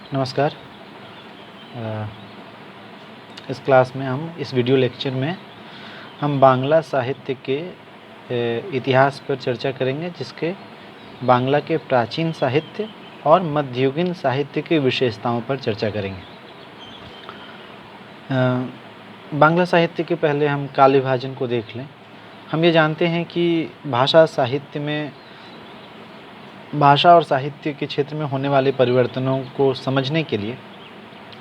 नमस्कार। अ, इस क्लास में इस वीडियो लेक्चर में हम बांग्ला साहित्य के इतिहास पर चर्चा करेंगे, जिसके बांग्ला के प्राचीन साहित्य और मध्ययुगीन साहित्य की विशेषताओं पर चर्चा करेंगे। बांग्ला साहित्य के पहले हम काल विभाजन को देख लें। हम ये जानते हैं कि भाषा और साहित्य के क्षेत्र में होने वाले परिवर्तनों को समझने के लिए,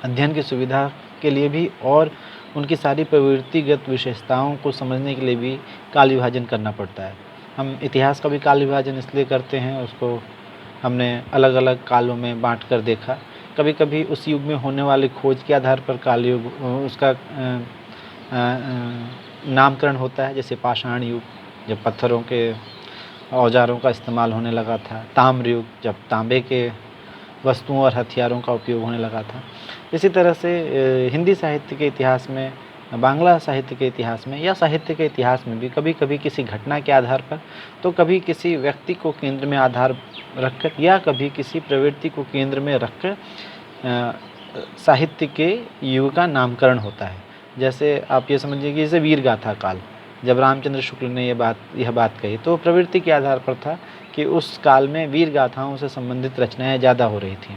अध्ययन की सुविधा के लिए भी और उनकी सारी प्रवृत्तिगत विशेषताओं को समझने के लिए भी काल विभाजन करना पड़ता है। हम इतिहास का भी काल विभाजन इसलिए करते हैं, उसको हमने अलग अलग कालों में बांट कर देखा। कभी कभी उस युग में होने वाली खोज के आधार पर काल युग उसका नामकरण होता है, जैसे पाषाण युग, जब पत्थरों के औजारों का इस्तेमाल होने लगा था। ताम्र युग, जब तांबे के वस्तुओं और हथियारों का उपयोग होने लगा था। इसी तरह से हिंदी साहित्य के इतिहास में, बांग्ला साहित्य के इतिहास में या साहित्य के इतिहास में भी कभी कभी किसी घटना के आधार पर, तो कभी किसी व्यक्ति को केंद्र में आधार रखकर या कभी किसी प्रवृत्ति को केंद्र में रखकर साहित्य के युग का नामकरण होता है। जैसे आप ये समझिए कि जैसे वीर गाथा काल, जब रामचंद्र शुक्ल ने यह बात कही, तो प्रवृत्ति के आधार पर था कि उस काल में वीर गाथाओं से संबंधित रचनाएं ज़्यादा हो रही थीं।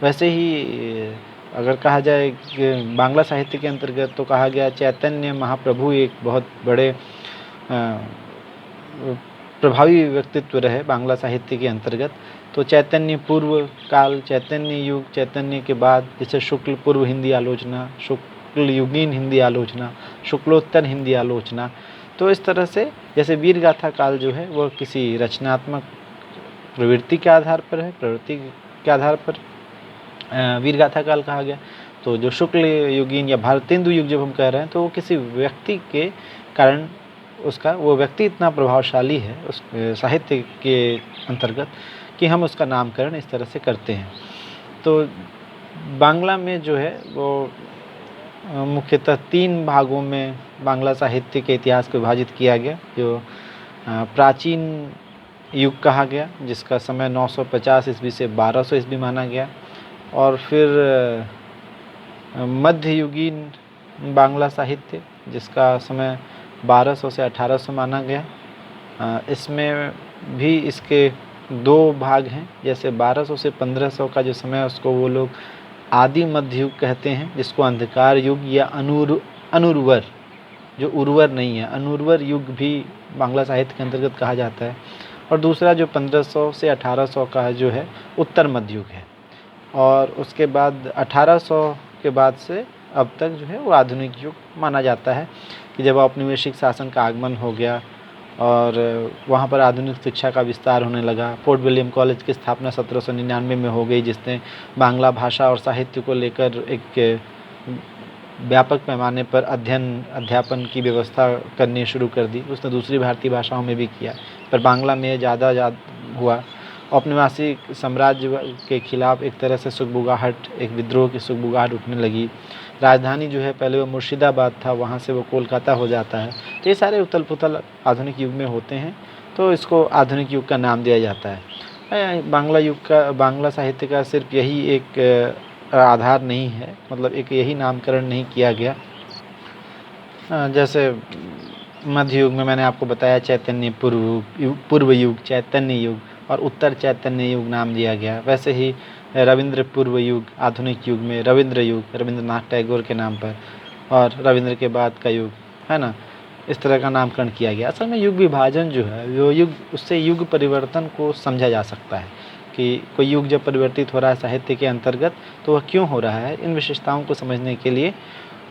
वैसे ही अगर कहा जाए कि बांग्ला साहित्य के अंतर्गत, तो कहा गया चैतन्य महाप्रभु एक बहुत बड़े प्रभावी व्यक्तित्व रहे बांग्ला साहित्य के अंतर्गत। तो चैतन्य पूर्व काल, चैतन्य युग, चैतन्य के बाद जैसे शुक्ल पूर्व हिंदी आलोचना, शुक्ल युगीन हिंदी आलोचना, शुक्लोत्तर हिंदी आलोचना। तो इस तरह से जैसे वीर गाथा काल जो है वह किसी रचनात्मक प्रवृत्ति के आधार पर है, प्रवृत्ति के आधार पर वीर गाथा काल कहा गया। तो जो शुक्ल युगीन या भारतेंदु युग जब हम कह रहे हैं, तो वो किसी व्यक्ति के कारण वो व्यक्ति इतना प्रभावशाली है उस साहित्य के अंतर्गत कि हम उसका नामकरण इस तरह से करते हैं। तो बांग्ला में जो है वो मुख्यतः 3 भागों में बांग्ला साहित्य के इतिहास को विभाजित किया गया। जो प्राचीन युग कहा गया, जिसका समय 950 ईस्वी से 1200 ईस्वी माना गया, और फिर मध्ययुगीन बांग्ला साहित्य, जिसका समय 1200 से 1800 माना गया। इसमें भी इसके 2 भाग हैं। जैसे 1200 से 1500 का जो समय है, उसको वो लोग आदि मध्य युग कहते हैं, जिसको अंधकार युग या अनुर्वर, जो उर्वर नहीं है, अनुर्वर युग भी बांग्ला साहित्य के अंतर्गत कहा जाता है। और दूसरा जो 1500 से 1800 का है, जो है उत्तर मध्य युग है। और उसके बाद 1800 के बाद से अब तक जो है वो आधुनिक युग माना जाता है, कि जब औपनिवेशिक शासन का आगमन हो गया और वहाँ पर आधुनिक शिक्षा का विस्तार होने लगा। फोर्ट विलियम कॉलेज की स्थापना 1799 में हो गई, जिसने बांग्ला भाषा और साहित्य को लेकर एक व्यापक पैमाने पर अध्यापन की व्यवस्था करनी शुरू कर दी। उसने दूसरी भारतीय भाषाओं में भी किया, पर बांग्ला में ज़्यादा हुआ। औपनिवासी साम्राज्य के खिलाफ एक तरह से सुगबुगाहट, एक विद्रोह की सुगबुगाहट उठने लगी। राजधानी जो है पहले वो मुर्शिदाबाद था, वहाँ से वो कोलकाता हो जाता है। तो ये सारे उथल पुथल आधुनिक युग में होते हैं, तो इसको आधुनिक युग का नाम दिया जाता है। बांग्ला साहित्य का सिर्फ यही एक आधार नहीं है, मतलब एक यही नामकरण नहीं किया गया। जैसे मध्य युग में मैंने आपको बताया चैतन्य पूर्व युग, चैतन्य युग, और उत्तर चैतन्य युग नाम दिया गया। वैसे ही रविंद्र पूर्व युग, आधुनिक युग में रविंद्र युग, रविंद्रनाथ टैगोर के नाम पर, और रविंद्र के बाद का युग, है ना, इस तरह का नामकरण किया गया। असल में युग विभाजन जो है वो उससे युग परिवर्तन को समझा जा सकता है कि कोई युग जब परिवर्तित हो रहा है साहित्य के अंतर्गत, तो वह क्यों हो रहा है। इन विशेषताओं को समझने के लिए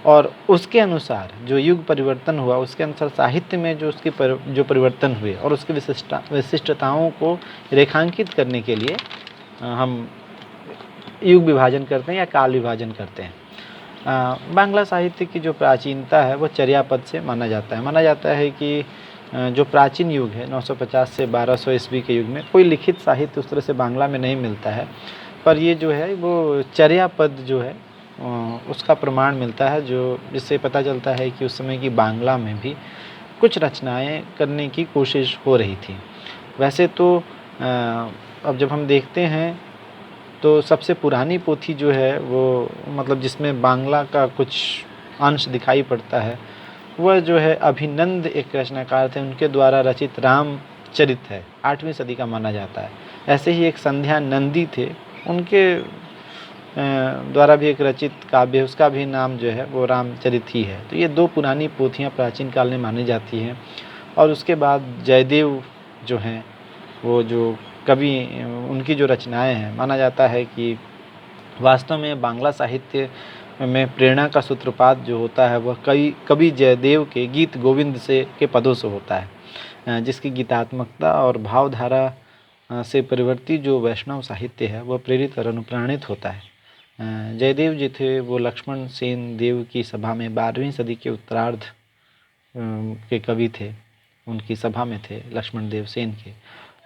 और उसके अनुसार जो युग परिवर्तन हुआ, उसके अनुसार साहित्य में जो जो परिवर्तन हुए और उसकी विशिष्टताओं को रेखांकित करने के लिए हम युग विभाजन करते हैं या काल विभाजन करते हैं। बांग्ला साहित्य की जो प्राचीनता है वो चर्या पद से माना जाता है कि जो प्राचीन युग है 950 से 1200 ईस्वी के युग में कोई लिखित साहित्य उस तरह से बांग्ला में नहीं मिलता है, पर ये जो है वो चर्या पद जो है उसका प्रमाण मिलता है, जो जिससे पता चलता है कि उस समय की बांग्ला में भी कुछ रचनाएं करने की कोशिश हो रही थी। वैसे तो अब जब हम देखते हैं तो सबसे पुरानी पोथी जो है वो मतलब जिसमें बांग्ला का कुछ अंश दिखाई पड़ता है, वह जो है अभिनंद एक रचनाकार थे, उनके द्वारा रचित रामचरित है, 8वीं सदी का माना जाता है। ऐसे ही एक संध्या नंदी थे, उनके द्वारा भी एक रचित काव्य, उसका भी नाम जो है वो रामचरित ही है। तो ये 2 पुरानी पोथियाँ प्राचीन काल में मानी जाती हैं। और उसके बाद जयदेव जो हैं, वो जो कवि, उनकी जो रचनाएं हैं, माना जाता है कि वास्तव में बांग्ला साहित्य में प्रेरणा का सूत्रपात जो होता है वह कवि जयदेव के गीत गोविंद से के पदों से होता है, जिसकी गीतात्मकता और भावधारा से परिवर्तित जो वैष्णव साहित्य है वह प्रेरित और अनुप्राणित होता है। जयदेव जी थे वो लक्ष्मण सेन देव की सभा में 12वीं सदी के उत्तरार्ध के कवि थे, उनकी सभा में थे लक्ष्मण देव सेन के।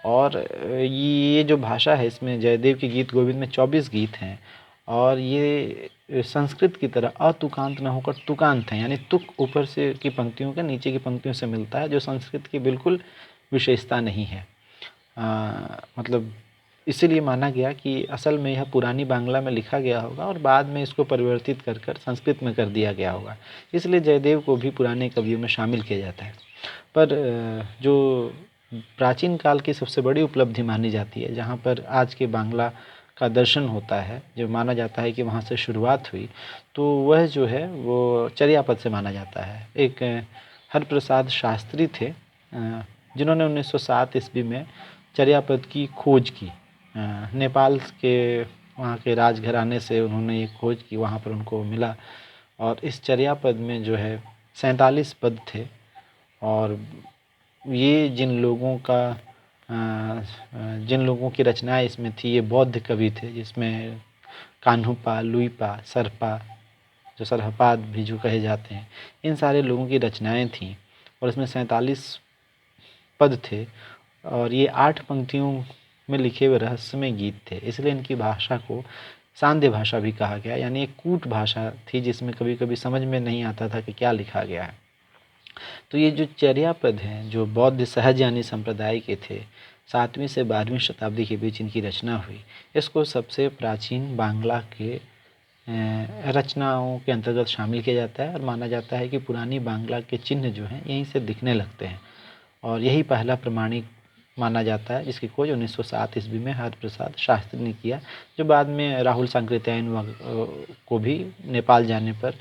और ये जो भाषा है, इसमें जयदेव के गीत गोविंद में 24 गीत हैं, और ये संस्कृत की तरह अतुकांत न होकर तुकांत हैं, यानी तुक ऊपर से की पंक्तियों का नीचे की पंक्तियों से मिलता है, जो संस्कृत की बिल्कुल विशेषता नहीं है। मतलब इसीलिए माना गया कि असल में यह पुरानी बांग्ला में लिखा गया होगा और बाद में इसको परिवर्तित कर कर संस्कृत में कर दिया गया होगा, इसलिए जयदेव को भी पुराने कवियों में शामिल किया जाता है। पर जो प्राचीन काल की सबसे बड़ी उपलब्धि मानी जाती है, जहाँ पर आज के बांग्ला का दर्शन होता है, जो माना जाता है कि वहाँ से शुरुआत हुई, तो वह जो है वो चर्यापद से माना जाता है। एक हरप्रसाद शास्त्री थे, जिन्होंने 1907 ईस्वी में चर्यापद की खोज की। नेपाल के वहाँ के राजघराने से उन्होंने ये खोज की, वहाँ पर उनको मिला, और इस चर्यापद में जो है 47 पद थे। और ये जिन लोगों की रचनाएं इसमें थी, ये बौद्ध कवि थे, जिसमें कान्हुपा, लुइपा, सरपा, जो सरहपाद भी जो कहे जाते हैं, इन सारे लोगों की रचनाएं थीं। और इसमें 47 पद थे, और ये 8 पंक्तियों में लिखे हुए रहस्यमय गीत थे, इसलिए इनकी भाषा को सांध्य भाषा भी कहा गया, यानी एक कूट भाषा थी जिसमें कभी कभी समझ में नहीं आता था कि क्या लिखा गया है। तो ये जो चर्यापद हैं, जो बौद्ध सहजयानी संप्रदाय के थे, 7वीं से 12वीं शताब्दी के बीच इनकी रचना हुई। इसको सबसे प्राचीन बांग्ला के रचनाओं के अंतर्गत शामिल किया जाता है, और माना जाता है कि पुरानी बांग्ला के चिन्ह जो हैं यहीं से दिखने लगते हैं, और यही पहला प्रमाणिक माना जाता है, जिसकी खोज 1907 ईस्वी में हरप्रसाद शास्त्री ने किया, जो बाद में राहुल सांकृत्यायन को भी नेपाल जाने पर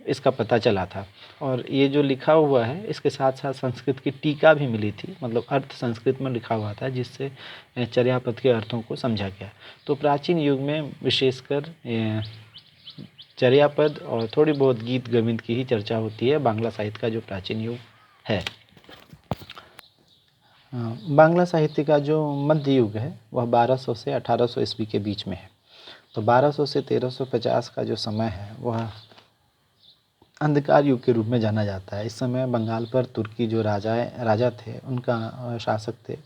इसका पता चला था। और ये जो लिखा हुआ है, इसके साथ साथ संस्कृत की टीका भी मिली थी, मतलब अर्थ संस्कृत में लिखा हुआ था, जिससे चर्यापद के अर्थों को समझा गया। तो प्राचीन युग में विशेषकर चर्यापद और थोड़ी बहुत गीत गोविंद की ही चर्चा होती है बांग्ला साहित्य का जो प्राचीन युग है। बांग्ला साहित्य का जो मध्य युग है वह 1200 से 1800 ईस्वी के बीच में है। तो 1200 से 1350 का जो समय है वह अंधकार युग के रूप में जाना जाता है। इस समय बंगाल पर तुर्की जो राजा थे, उनका शासक थे,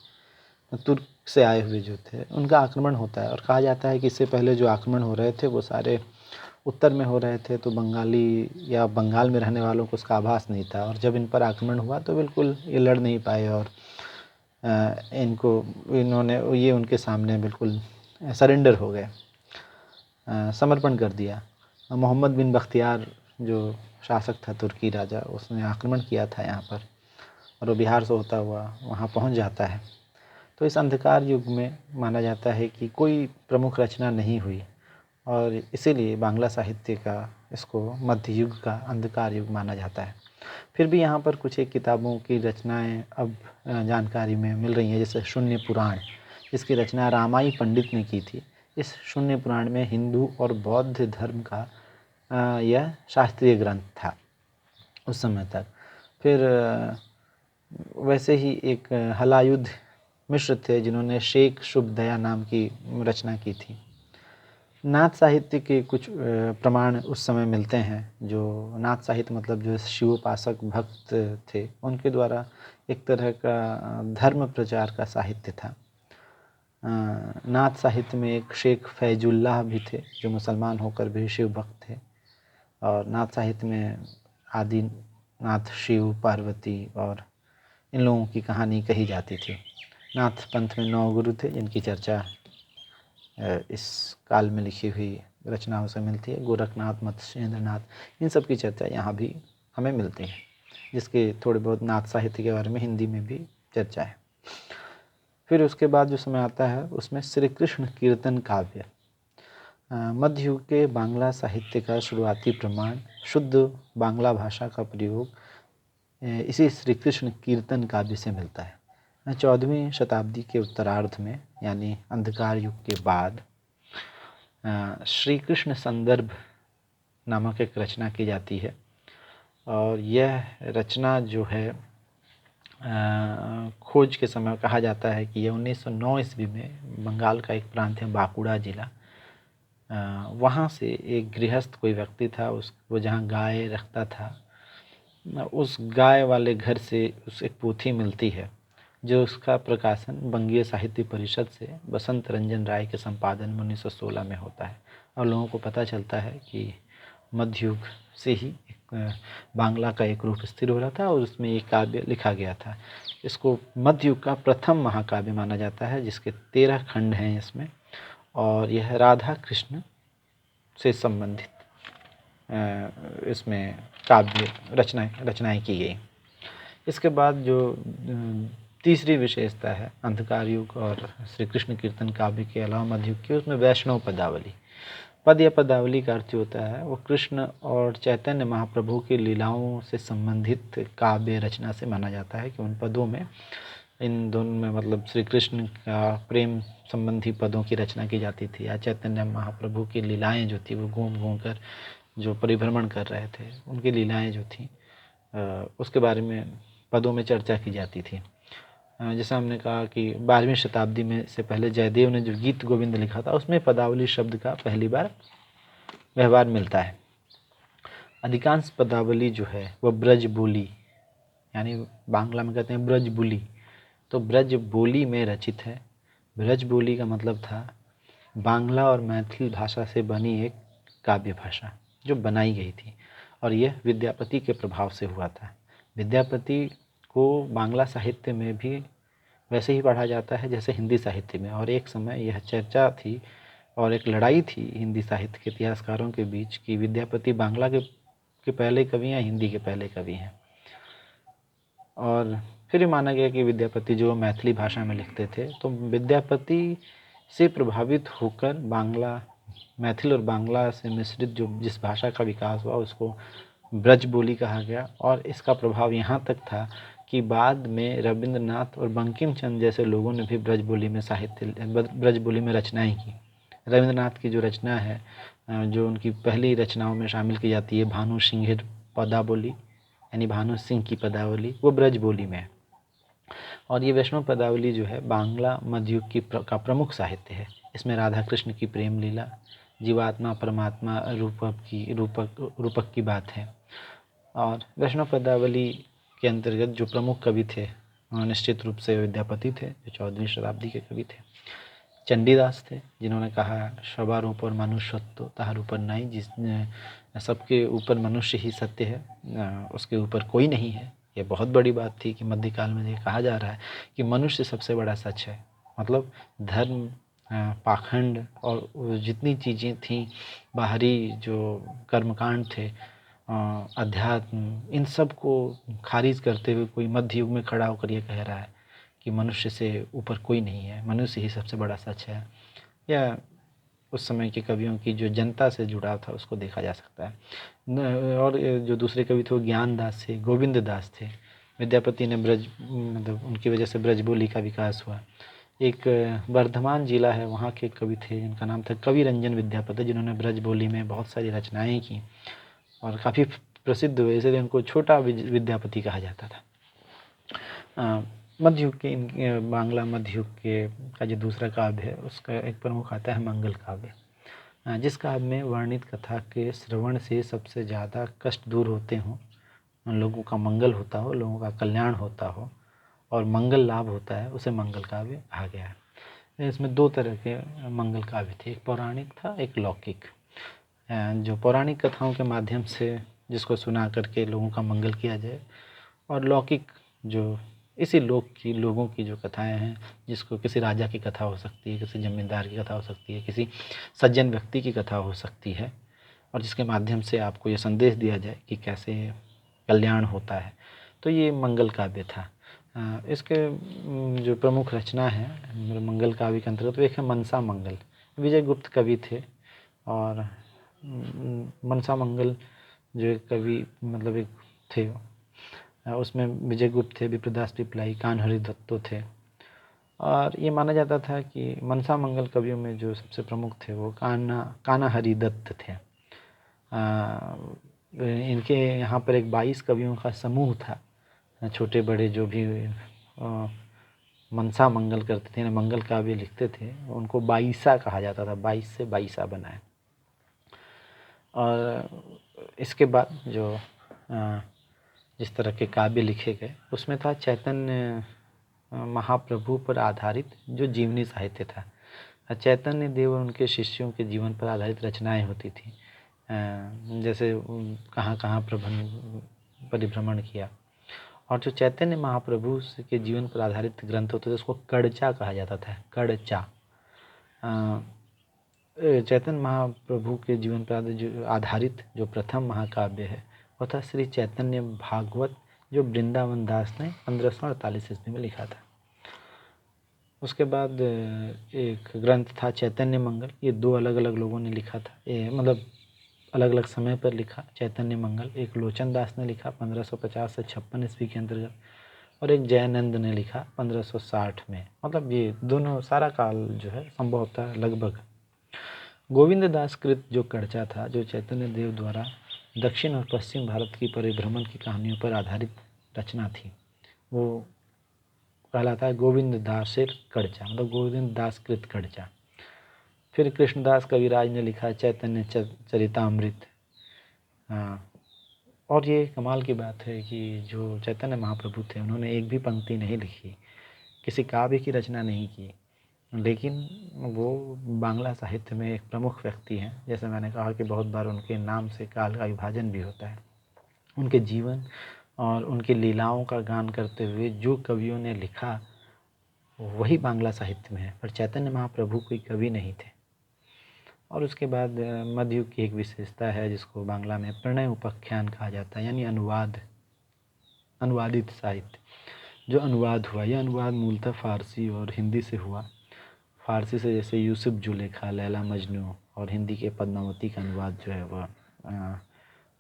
तुर्क से आए हुए जो थे, उनका आक्रमण होता है। और कहा जाता है कि इससे पहले जो आक्रमण हो रहे थे वो सारे उत्तर में हो रहे थे, तो बंगाली या बंगाल में रहने वालों को उसका आभास नहीं था। और जब इन पर आक्रमण हुआ तो बिल्कुल ये लड़ नहीं पाए, और ये उनके सामने बिल्कुल सरेंडर हो गए, समर्पण कर दिया। मोहम्मद बिन बख्तियार जो शासक था, तुर्की राजा, उसने आक्रमण किया था यहाँ पर, और वो बिहार से होता हुआ वहाँ पहुँच जाता है। तो इस अंधकार युग में माना जाता है कि कोई प्रमुख रचना नहीं हुई, और इसीलिए बांग्ला साहित्य का इसको मध्य युग का अंधकार युग माना जाता है। फिर भी यहाँ पर कुछ एक किताबों की रचनाएं अब जानकारी में मिल रही हैं, जैसे शून्य पुराण, जिसकी रचना रामाई पंडित ने की थी। इस शून्य पुराण में हिंदू और बौद्ध धर्म का यह शास्त्रीय ग्रंथ था उस समय तक। फिर वैसे ही एक हलायुद्ध मिश्र थे, जिन्होंने शेख शुभ दया नाम की रचना की थी। नाथ साहित्य के कुछ प्रमाण उस समय मिलते हैं। जो नाथ साहित्य मतलब जो शिवोपासक भक्त थे, उनके द्वारा एक तरह का धर्म प्रचार का साहित्य था। नाथ साहित्य में एक शेख फैजुल्लाह भी थे, जो मुसलमान होकर भी शिव भक्त थे। और नाथ साहित्य में आदिनाथ शिव, पार्वती और इन लोगों की कहानी कही जाती थी। नाथ पंथ में 9 गुरु थे, जिनकी चर्चा इस काल में लिखी हुई रचनाओं से मिलती है। गोरखनाथ, मत्स्येंद्रनाथ, इन सब की चर्चा यहाँ भी हमें मिलती है, जिसके थोड़े बहुत नाथ साहित्य के बारे में हिंदी में भी चर्चा है। फिर उसके बाद जो समय आता है उसमें श्री कृष्ण कीर्तन काव्य। मध्य युग के बांग्ला साहित्य का शुरुआती प्रमाण शुद्ध बांग्ला भाषा का प्रयोग इसी श्री कृष्ण कीर्तन काव्य से मिलता है। 14वीं शताब्दी के उत्तरार्ध में यानी अंधकार युग के बाद श्री कृष्ण संदर्भ नामक एक रचना की जाती है, और यह रचना जो है खोज के समय कहा जाता है कि यह 1909 ईस्वी में बंगाल का एक प्रांत है बांकुड़ा जिला, वहाँ से एक गृहस्थ कोई व्यक्ति था, वो जहाँ गाय रखता था, उस गाय वाले घर से उस एक पोथी मिलती है, जो उसका प्रकाशन बंगीय साहित्य परिषद से बसंत रंजन राय के संपादन में 1916 में होता है। और लोगों को पता चलता है कि मध्य युग से ही बांग्ला का एक रूप स्थिर हो रहा था और उसमें एक काव्य लिखा गया था। इसको मध्य युग का प्रथम महाकाव्य माना जाता है, जिसके 13 खंड हैं इसमें, और यह राधा कृष्ण से संबंधित इसमें काव्य रचनाएं की गई। इसके बाद जो तीसरी विशेषता है अंधकार युग और श्री कृष्ण कीर्तन काव्य के अलावा मध्य युग की, उसमें वैष्णव पदावली। पद या पदावली का अर्थ होता है वो कृष्ण और चैतन्य महाप्रभु की लीलाओं से संबंधित काव्य रचना से माना जाता है कि उन पदों में, इन दोनों में मतलब श्री कृष्ण का प्रेम संबंधी पदों की रचना की जाती थी, या चैतन्य महाप्रभु की लीलाएं जो थी वो घूम घूम कर जो परिभ्रमण कर रहे थे, उनकी लीलाएं जो थी उसके बारे में पदों में चर्चा की जाती थी। जैसा हमने कहा कि 12वीं शताब्दी में से पहले जयदेव ने जो गीत गोविंद लिखा था उसमें पदावली शब्द का पहली बार व्यवहार मिलता है। अधिकांश पदावली जो है वह ब्रज बोली, यानी बांग्ला में कहते हैं ब्रज बोली, तो ब्रज बोली में रचित है। ब्रज बोली का मतलब था बांग्ला और मैथिली भाषा से बनी एक काव्य भाषा जो बनाई गई थी, और यह विद्यापति के प्रभाव से हुआ था। विद्यापति को बांग्ला साहित्य में भी वैसे ही पढ़ा जाता है जैसे हिंदी साहित्य में, और एक समय यह चर्चा थी और एक लड़ाई थी हिंदी साहित्य के इतिहासकारों के बीच कि विद्यापति बांग्ला के पहले कवि हैं, हिंदी के पहले कवि हैं। और फिर माना गया कि विद्यापति जो मैथिली भाषा में लिखते थे, तो विद्यापति से प्रभावित होकर बांग्ला, मैथिल और बांग्ला से मिश्रित जो जिस भाषा का विकास हुआ उसको ब्रज बोली कहा गया। और इसका प्रभाव यहाँ तक था कि बाद में रविंद्रनाथ और बंकिम चंद्र जैसे लोगों ने भी ब्रज बोली में रचनाएं की। रविंद्रनाथ की जो रचना है, जो उनकी पहली रचनाओं में शामिल की जाती है, भानु सिंह पदावली, यानी भानु सिंह की पदावली, वो ब्रज बोली में है। और ये वैष्णव पदावली जो है बांग्ला मध्य युग का प्रमुख साहित्य है। इसमें राधा कृष्ण की प्रेम लीला, जीवात्मा परमात्मा रूपक की बात है। और वैष्णव पदावली के अंतर्गत जो प्रमुख कवि थे निश्चित रूप से विद्यापति थे, जो 14वीं शताब्दी के कवि थे। चंडीदास थे, जिन्होंने कहा सवार ऊपर मनुष्यत्व ताहर ऊपर नहीं, जिसने सबके ऊपर मनुष्य ही सत्य है, उसके ऊपर कोई नहीं है। ये बहुत बड़ी बात थी कि मध्यकाल में ये कहा जा रहा है कि मनुष्य सबसे बड़ा सच है। मतलब धर्म, पाखंड और जितनी चीज़ें थीं, बाहरी जो कर्मकांड थे, अध्यात्म, इन सब को खारिज करते हुए कोई मध्य युग में खड़ा होकर ये कह रहा है कि मनुष्य से ऊपर कोई नहीं है, मनुष्य ही सबसे बड़ा सच है। या उस समय के कवियों की जो जनता से जुड़ाव था उसको देखा जा सकता है। और जो दूसरे कवि थे वो ज्ञानदास थे, गोविंद दास थे। विद्यापति ने मतलब उनकी वजह से ब्रज बोली का विकास हुआ। एक वर्धमान जिला है, वहाँ के कवि थे जिनका नाम था कवि रंजन विद्यापति, जिन्होंने ब्रज बोली में बहुत सारी रचनाएं की और काफ़ी प्रसिद्ध हुए, इसलिए उनको छोटा विद्यापति कहा जाता था। मध्य युग के बांग्ला मध्य युग के का जो दूसरा काव्य है उसका एक प्रमुख आता है मंगल काव्य, जिस काव्य में वर्णित कथा के श्रवण से सबसे ज़्यादा कष्ट दूर होते हों, लोगों का मंगल होता हो, लोगों का कल्याण होता हो और मंगल लाभ होता है, उसे मंगल काव्य कहा गया है। इसमें 2 तरह के मंगल काव्य थे, एक पौराणिक था, एक लौकिक। जो पौराणिक कथाओं के माध्यम से जिसको सुना करके लोगों का मंगल किया जाए, और लौकिक जो लोगों की जो कथाएं हैं, जिसको किसी राजा की कथा हो सकती है, किसी जमींदार की कथा हो सकती है, किसी सज्जन व्यक्ति की कथा हो सकती है, और जिसके माध्यम से आपको ये संदेश दिया जाए कि कैसे कल्याण होता है। तो ये मंगल काव्य था। इसके जो प्रमुख रचना है मंगल काव्य के अंतर्गत, तो एक है मनसा मंगल। विजय गुप्त कवि थे, और मनसा मंगल जो एक कवि मतलब एक थे, उसमें विजय गुप्त थे, विप्रदास पिपलाई, कान हरिदत्तो थे। और ये माना जाता था कि मनसा मंगल कवियों में जो सबसे प्रमुख थे वो काना हरिदत्त थे। इनके यहाँ पर एक 22 कवियों का समूह था, छोटे बड़े जो भी मनसा मंगल करते थे, मंगल काव्य लिखते थे, उनको बाईसा कहा जाता था, 22 से बाईसा बनाए। और इसके बाद जो जिस तरह के काव्य लिखे गए उसमें था चैतन्य महाप्रभु पर आधारित जो जीवनी साहित्य था। चैतन्य देव और उनके शिष्यों के जीवन पर आधारित रचनाएं होती थी, जैसे कहाँ कहाँ परिभ्रमण किया। और जो चैतन्य महाप्रभु के जीवन पर आधारित ग्रंथ होते थे उसको कड़चा कहा जाता था, कड़चा। चैतन्य महाप्रभु के जीवन पर आधारित जो प्रथम महाकाव्य है वो था श्री चैतन्य भागवत, जो वृंदावन दास ने 1548 ईस्वी में लिखा था। उसके बाद एक ग्रंथ था चैतन्य मंगल, ये 2 अलग अलग लोगों ने लिखा था, ये मतलब अलग अलग समय पर लिखा। चैतन्य मंगल एक लोचन दास ने लिखा 1550 से 56 ईस्वी के अंतर्गत, और एक जयानंद ने लिखा 1560 में। मतलब ये दोनों सारा काल जो है संभवतः लगभग। गोविंद दास कृत जो कड़चा था, जो चैतन्य देव द्वारा दक्षिण और पश्चिम भारत की परिभ्रमण की कहानियों पर आधारित रचना थी, वो कहलाता है गोविंद दासेर कड़चा, मतलब गोविंद दास कृत कड़चा। फिर कृष्णदास कविराज ने लिखा चैतन्य चरितामृत। और ये कमाल की बात है कि जो चैतन्य महाप्रभु थे उन्होंने एक भी पंक्ति नहीं लिखी, किसी काव्य की रचना नहीं की, लेकिन वो बांग्ला साहित्य में एक प्रमुख व्यक्ति हैं। जैसे मैंने कहा कि बहुत बार उनके नाम से काल का विभाजन भी होता है। उनके जीवन और उनकी लीलाओं का गान करते हुए जो कवियों ने लिखा वही बांग्ला साहित्य में है, पर चैतन्य महाप्रभु कोई कवि नहीं थे। और उसके बाद मध्ययुग की एक विशेषता है जिसको बांग्ला में प्रणय उपाख्यान कहा जाता है, यानी अनुवादित साहित्य। जो अनुवाद हुआ, यह अनुवाद मूलतः फारसी और हिंदी से हुआ। फारसी से जैसे यूसुफ जुलेखा, लैला मजनू, और हिंदी के पद्मावती का अनुवाद जो है वह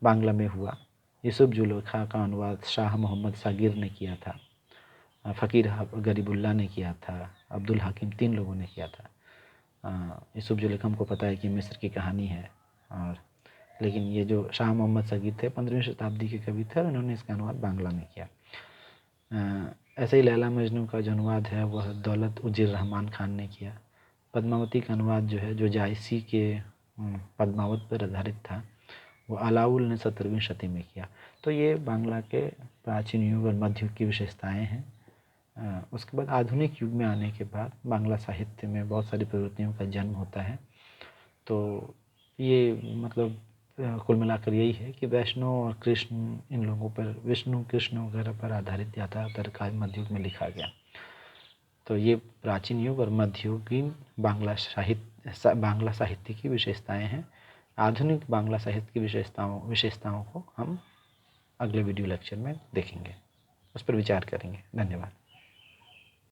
बांग्ला में हुआ। यूसुफ जुलेखा का अनुवाद शाह मोहम्मद सागिर ने किया था, फ़कीर गरीबुल्लाह ने किया था, अब्दुल हकीम, 3 लोगों ने किया था। यूसुफ जुलेखा हमको पता है कि मिस्र की कहानी है, और लेकिन ये जो शाह मोहम्मद सागिर थे 15वीं शताब्दी के कवि थे, और उन्होंने इसका अनुवाद बांग्ला में किया। ऐसे ही लैला मजनू का जो अनुवाद है वह दौलत उजिर रहमान खान ने किया। पद्मावती का अनुवाद जो है, जो जायसी के पद्मावत पर आधारित था, वो अलाउल ने 17वीं शती में किया। तो ये बांग्ला के प्राचीन युग और मध्य युग की विशेषताएं हैं। उसके बाद आधुनिक युग में आने के बाद बांग्ला साहित्य में बहुत सारी प्रवृत्तियों का जन्म होता है। तो ये मतलब कुल मिलाकर यही है कि वैष्णव और कृष्ण, इन लोगों पर, विष्णु कृष्ण वगैरह पर आधारित ज़्यादातर काव्य मध्य युग में लिखा गया। तो ये प्राचीन युग और मध्ययुगीन बांग्ला साहित्य की विशेषताएं हैं। आधुनिक बांग्ला साहित्य की विशेषताओं को हम अगले वीडियो लेक्चर में देखेंगे, उस पर विचार करेंगे। धन्यवाद।